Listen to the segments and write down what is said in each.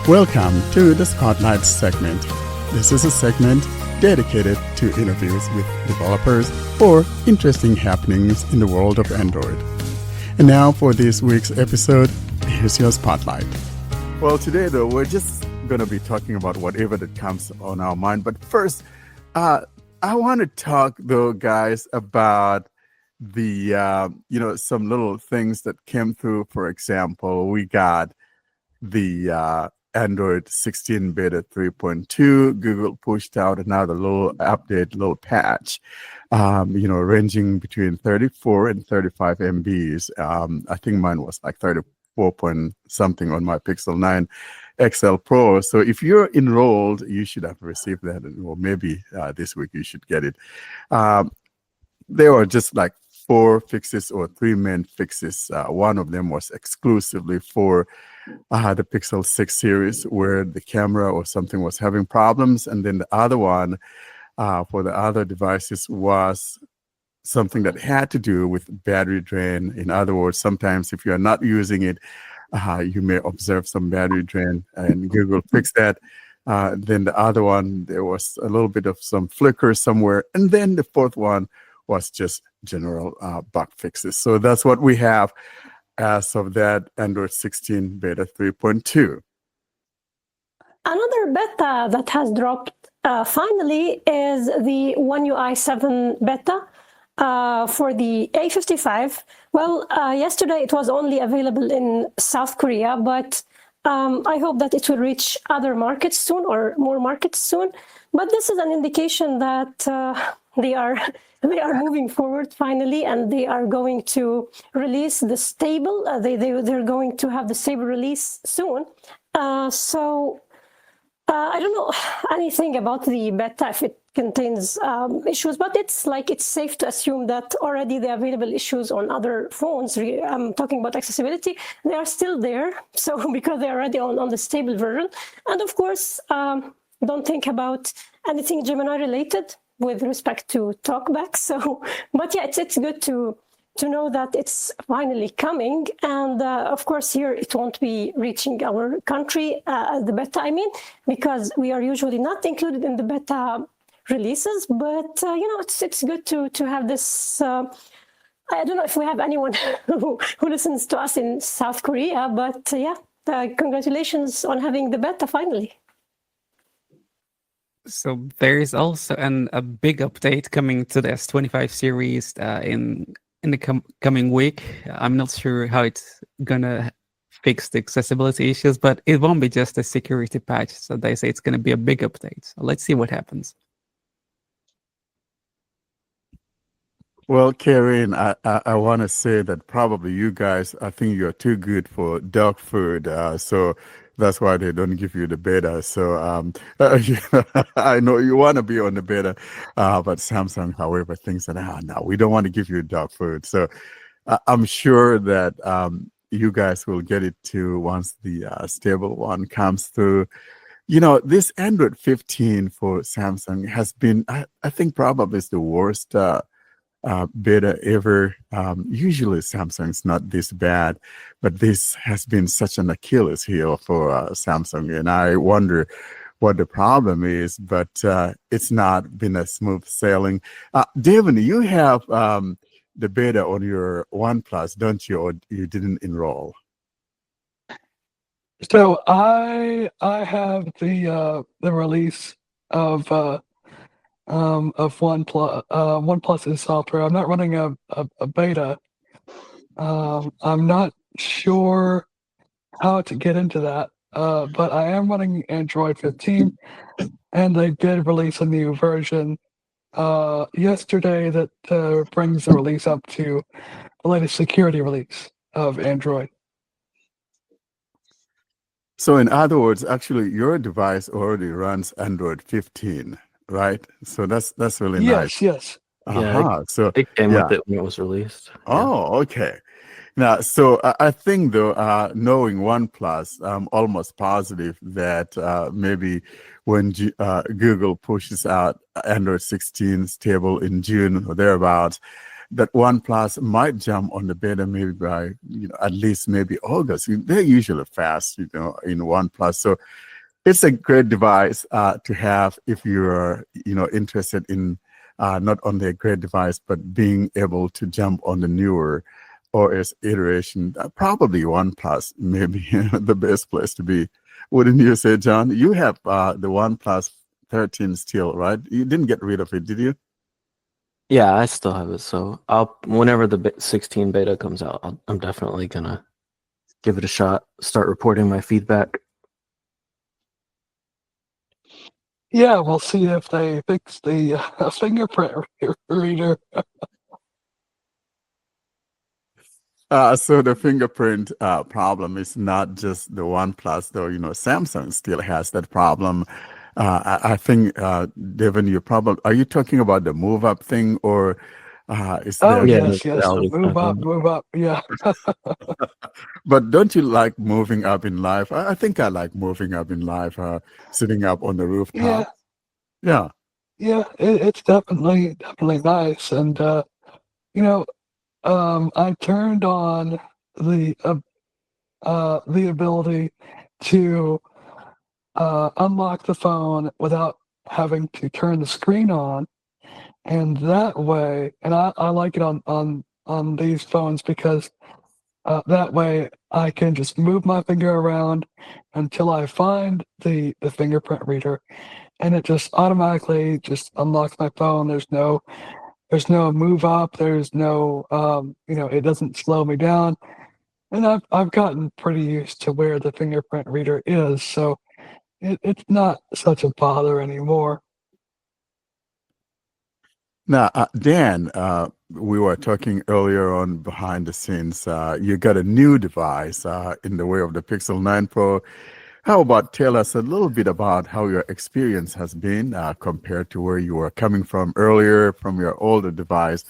Welcome to the Spotlight segment. This is a segment dedicated to interviews with developers or interesting happenings in the world of Android. And now for this week's episode, here's your Spotlight. Well, today though, we're just going to be talking about whatever that comes on our mind. But first, I want to talk though, guys, about the, some little things that came through. For example, we got the Android 16 Beta 3.2. Google pushed out another little update, little patch, ranging between 34 and 35 MBs. I think mine was like 34 point something on my Pixel 9 XL Pro. So if you're enrolled, you should have received that, or maybe this week you should get it. There were just like 4 fixes or 3 main fixes. One of them was exclusively for the Pixel 6 series, where the camera or something was having problems. And then the other one for the other devices was something that had to do with battery drain. In other words, sometimes if you're not using it, you may observe some battery drain, and Google fixed that. Then the other one, there was a little bit of some flicker somewhere. And then the fourth one was just general bug fixes. So that's what we have as of that Android 16 Beta 3.2. Another beta that has dropped finally is the One UI7Beta for the A55. Well, yesterday it was only available in South Korea, but I hope that it will reach other markets soon, or more markets soon. But this is an indication that they are moving forward finally, and they are going to release the stable. They're going to have the stable release soon. So I don't know anything about the beta, if it contains issues, but it's safe to assume that already the available issues on other phones, I'm talking about accessibility, they are still there. So because they're already on the stable version. And of course, don't think about anything Gemini related with respect to TalkBack. So, but yeah, it's good to know that it's finally coming. And of course, here it won't be reaching our country, the beta, I mean, because we are usually not included in the beta releases. But it's good to have this. I don't know if we have anyone who listens to us in South Korea, but congratulations on having the beta finally. So there is also a big update coming to the S25 series in the coming week. I'm not sure how it's gonna fix the accessibility issues, but it won't be just a security patch. So they say it's gonna be a big update. So let's see what happens. Well, Karen, I want to say that probably you guys, I think you're too good for dog food. So that's why they don't give you the beta. So I know you want to be on the beta, but Samsung, however, thinks that, no, we don't want to give you dog food. So I'm sure that you guys will get it too once the stable one comes through. This Android 15 for Samsung has been, I think, probably is the worst beta ever. Usually Samsung's not this bad, but this has been such an Achilles heel for Samsung, and I wonder what the problem is, but it's not been a smooth sailing. Devin, you have the beta on your OnePlus, don't you, or you didn't enroll? So I have the release of OnePlus's software. I'm not running a beta. I'm not sure how to get into that, but I am running Android 15, and they did release a new version yesterday that brings the release up to the latest security release of Android. So in other words, actually, your device already runs Android 15. Right, so that's really nice. Yes. Yeah, So it came with it when it was released. Oh, okay. Now, so I think though, knowing OnePlus, I'm almost positive that maybe when Google pushes out Android 16 stable in June or thereabouts, that OnePlus might jump on the beta maybe by at least maybe August. They're usually fast, in OnePlus. So it's a great device to have if you're interested in not only a great device but being able to jump on the newer OS iteration. Probably OnePlus maybe the best place to be. Wouldn't you say, John? You have the OnePlus 13 still, right? You didn't get rid of it, did you? Yeah, I still have it. So whenever the 16 beta comes out, I'm definitely gonna give it a shot. Start reporting my feedback. Yeah, we'll see if they fix the fingerprint reader. So the fingerprint problem is not just the OnePlus, though. Samsung still has that problem. I think, Devin, are you talking about the move up thing, or is Oh, there? Yeah, yes. that's what I was Move up, talking move up. Yeah. But don't you like moving up in life? I think I like moving up in life, sitting up on the rooftop. Yeah. Yeah. It's definitely nice. And, I turned on the ability to unlock the phone without having to turn the screen on, and that way, and I like it on these phones because that way I can just move my finger around until I find the fingerprint reader, and it just automatically just unlocks my phone. There's no move up. There's no it doesn't slow me down, and I've gotten pretty used to where the fingerprint reader is, so it's not such a bother anymore. Now, Dan, we were talking earlier on behind the scenes. You got a new device in the way of the Pixel 9 Pro. How about tell us a little bit about how your experience has been compared to where you were coming from earlier from your older device?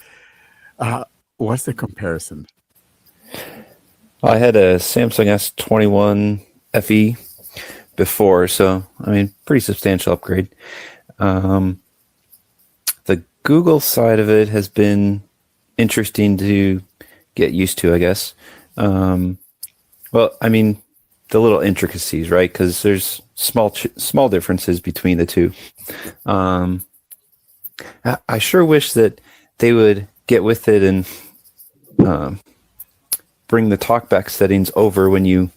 What's the comparison? I had a Samsung S21 FE before, so I mean, pretty substantial upgrade. The Google side of it has been interesting to get used to, I guess. Well, I mean, the little intricacies, right? Because there's small differences between the two. I sure wish that they would get with it and bring the talkback settings over when you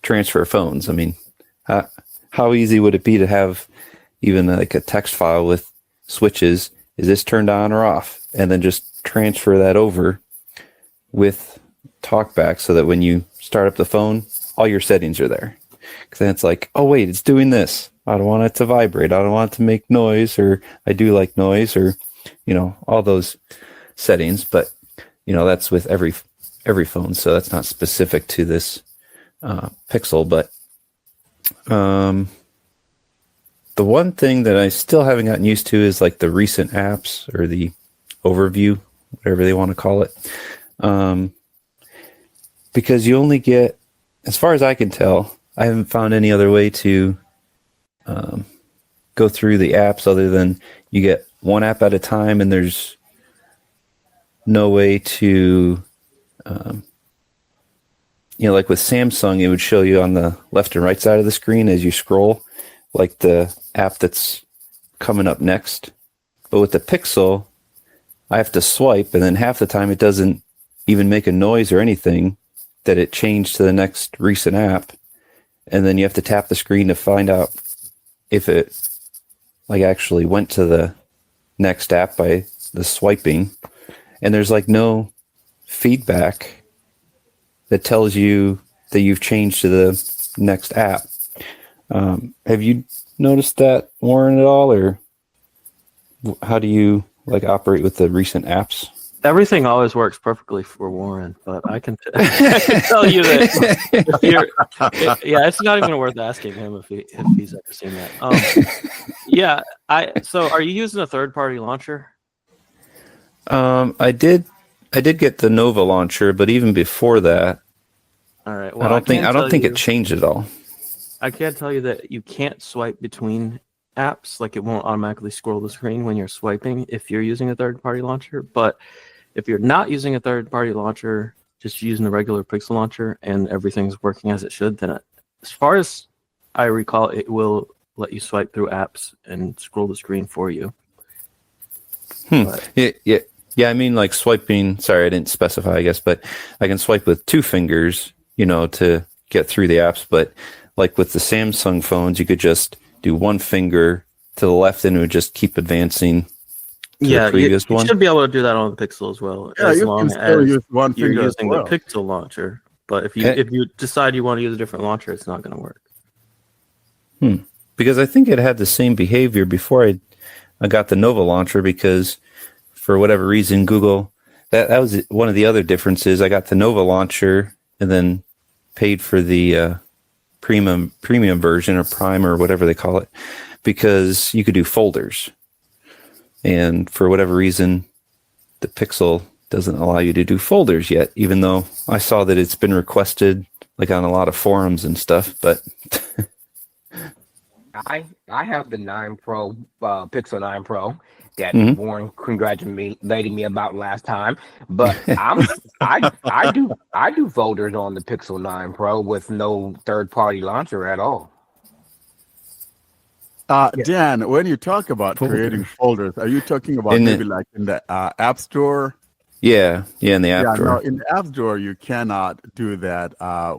transfer phones. I mean, how easy would it be to have even like a text file with switches? Is this turned on or off? And then just transfer that over with talkback so that when you start up the phone, all your settings are there. Because then it's like, oh, wait, it's doing this. I don't want it to vibrate. I don't want it to make noise, or I do like noise, or, all those settings. But, that's with every phone. So that's not specific to this Pixel. But the one thing that I still haven't gotten used to is like the recent apps or the overview, whatever they want to call it. Because you only get, as far as I can tell, I haven't found any other way to go through the apps other than you get one app at a time, and there's no way to, like with Samsung, it would show you on the left and right side of the screen as you scroll, like the app that's coming up next. But with the Pixel, I have to swipe, and then half the time it doesn't even make a noise or anything that it changed to the next recent app. And then you have to tap the screen to find out if it like actually went to the next app by the swiping. And there's like no feedback that tells you that you've changed to the next app. Have you noticed that, Warren, at all, or how do you like operate with the recent apps? Everything always works perfectly for Warren, but I can tell you that it's not even worth asking him if he's ever seen that. So are you using a third-party launcher? I did get the Nova launcher, but even before that, all right. Well, I don't think it changed at all. I can tell you that you can't swipe between apps. Like, it won't automatically scroll the screen when you're swiping if you're using a third-party launcher. But If you're not using a third-party launcher, just using the regular Pixel launcher, and everything's working as it should, then as far as I recall, it will let you swipe through apps and scroll the screen for you. But, Yeah. I mean, like swiping. Sorry, I didn't specify, I guess, but I can swipe with 2 fingers, to get through the apps. But like with the Samsung phones, you could just do 1 finger to the left, and it would just keep advancing. Yeah, the previous you one. should be able to do that on the Pixel as well, Yeah, as you long can still as use one you're finger as using well. the Pixel launcher. But if you decide you want to use a different launcher, it's not going to work. Because I think it had the same behavior before I got the Nova launcher, because for whatever reason, Google, that was one of the other differences. I got the Nova launcher and then paid for the premium version, or Prime, or whatever they call it, because you could do folders. And for whatever reason, the Pixel doesn't allow you to do folders yet, even though I saw that it's been requested like on a lot of forums and stuff. But I have the 9 Pro, Pixel 9 Pro that Mhm. Warren congratulated me about last time. But I do folders on the Pixel 9 Pro with no third-party launcher at all. Dan, when you talk about creating folders, are you talking about maybe like in the App Store? yeah, in the App Store. No, in the App Store, you cannot do that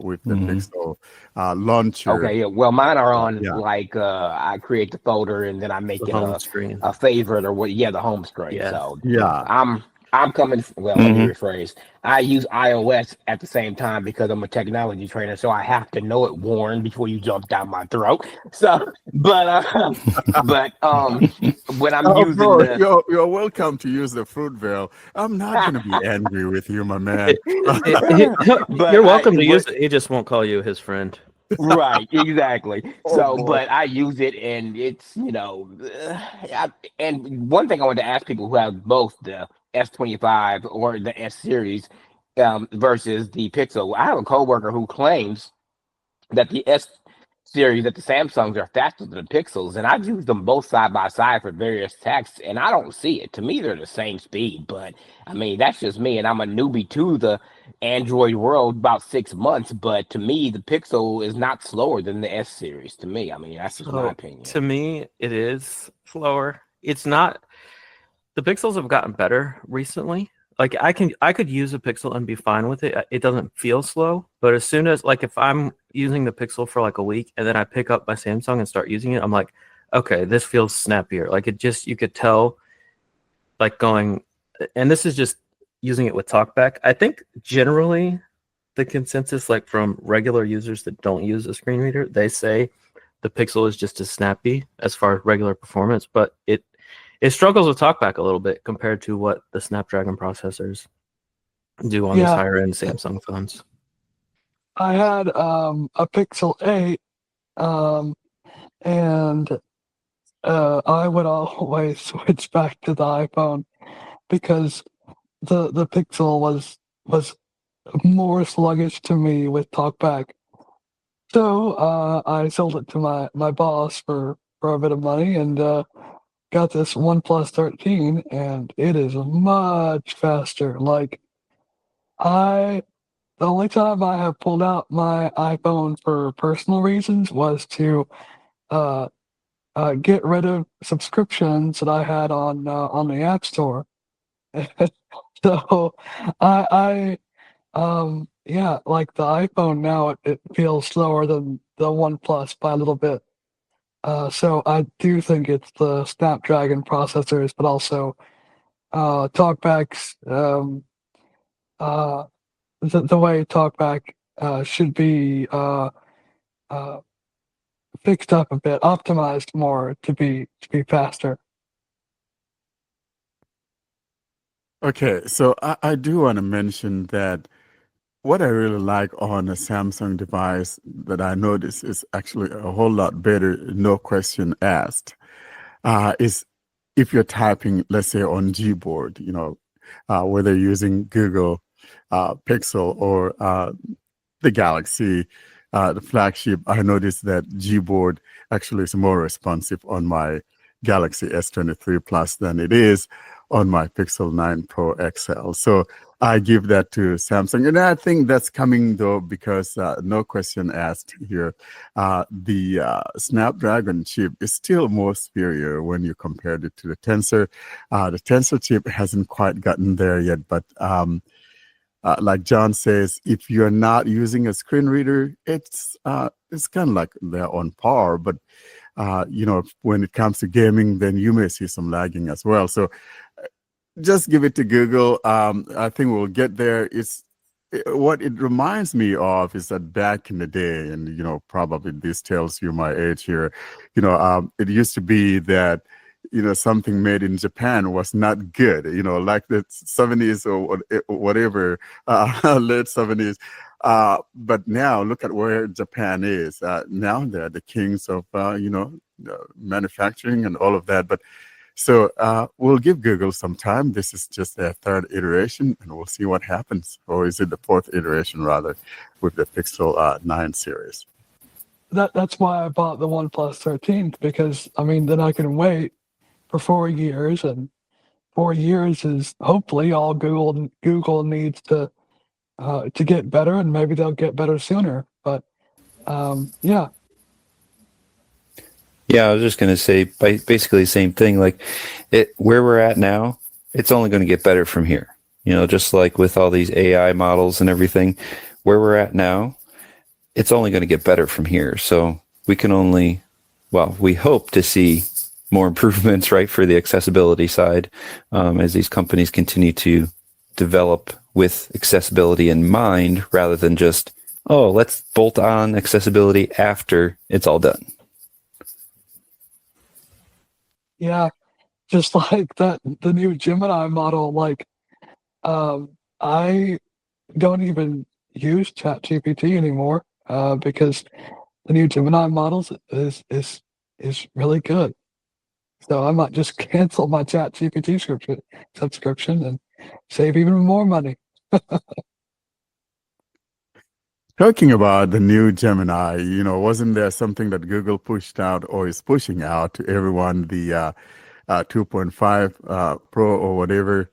with the Pixel launcher. Okay, yeah. Well, mine are on Yeah. like I create the folder and then I make The it home screen. a favorite or what? Yeah, the home screen. Yeah. So Yeah. I'm coming. Well, let me rephrase. I use iOS at the same time because I'm a technology trainer, so I have to know it, Warren, before you jump down my throat. So, but when I'm using bro, you're welcome to use the Fruitvale. I'm not going to be angry with you, my man. You're welcome to use it. He just won't call you his friend. Right, exactly. So, boy. but I use it, and it's and one thing I want to ask people who have both the S25 or the S series versus the Pixel. I have a coworker who claims that the S series, that the Samsungs are faster than the Pixels, and I've used them both side by side for various texts, and I don't see it. To me, they're the same speed, but I mean, that's just me, and I'm a newbie to the Android world, about 6 months, but to me, the Pixel is not slower than the S series. To me, I mean, that's just my opinion. To me, it is slower. It's not. The Pixels have gotten better recently. Like I could use a Pixel and be fine with it. It doesn't feel slow, but as soon as, like, if I'm using the Pixel for like a week and then I pick up my Samsung and start using it, I'm like, okay, this feels snappier. Like you could tell, like going, and this is just using it with TalkBack. I think generally the consensus, like from regular users that don't use a screen reader, they say the Pixel is just as snappy as far as regular performance, but it struggles with TalkBack a little bit compared to what the Snapdragon processors do on these higher end Samsung phones. I had a Pixel 8, and I would always switch back to the iPhone because the Pixel was more sluggish to me with TalkBack. So I sold it to my boss for a bit of money, and got this OnePlus 13, and it is much faster. Like the only time I have pulled out my iPhone for personal reasons was to get rid of subscriptions that I had on the App Store. So I like the iPhone now, it feels slower than the OnePlus by a little bit. So I do think it's the Snapdragon processors, but also TalkBack's the way TalkBack should be fixed up a bit, optimized more to be faster. Okay, so I do want to mention that what I really like on a Samsung device that I notice is actually a whole lot better, no question asked, is if you're typing, let's say on Gboard, whether you're using Google Pixel or the Galaxy, the flagship, I noticed that Gboard actually is more responsive on my Galaxy S23 Plus than it is on my Pixel 9 Pro XL. So I give that to Samsung. And I think that's coming, though, because no question asked here. The Snapdragon chip is still more superior when you compare it to the Tensor. The Tensor chip hasn't quite gotten there yet, but like John says, if you're not using a screen reader, it's kind of like they're on par. But when it comes to gaming, then you may see some lagging as well. So just give it to Google. I think we'll get there. What it reminds me of is that back in the day, and probably this tells you my age here. It used to be that something made in Japan was not good. Like the 70s or whatever, late 70s. But now look at where Japan is. Now they're the kings of manufacturing and all of that. But so we'll give Google some time. This is just their third iteration, and we'll see what happens. Or is it the fourth iteration, rather, with the Pixel 9 series? That's why I bought the OnePlus 13, because, then I can wait for 4 years, and 4 years is hopefully all Google needs to get better, and maybe they'll get better sooner. But, yeah. Yeah, I was just going to say basically the same thing. Like where we're at now, it's only going to get better from here. Just like with all these AI models and everything, where we're at now, it's only going to get better from here. So we hope to see more improvements, right, for the accessibility side as these companies continue to develop with accessibility in mind rather than just, let's bolt on accessibility after it's all done. Yeah, just like the new Gemini model, I don't even use ChatGPT anymore because the new Gemini models is really good. So I might just cancel my ChatGPT subscription and save even more money. Talking about the new Gemini, wasn't there something that Google pushed out or is pushing out to everyone, the 2.5 Pro or whatever?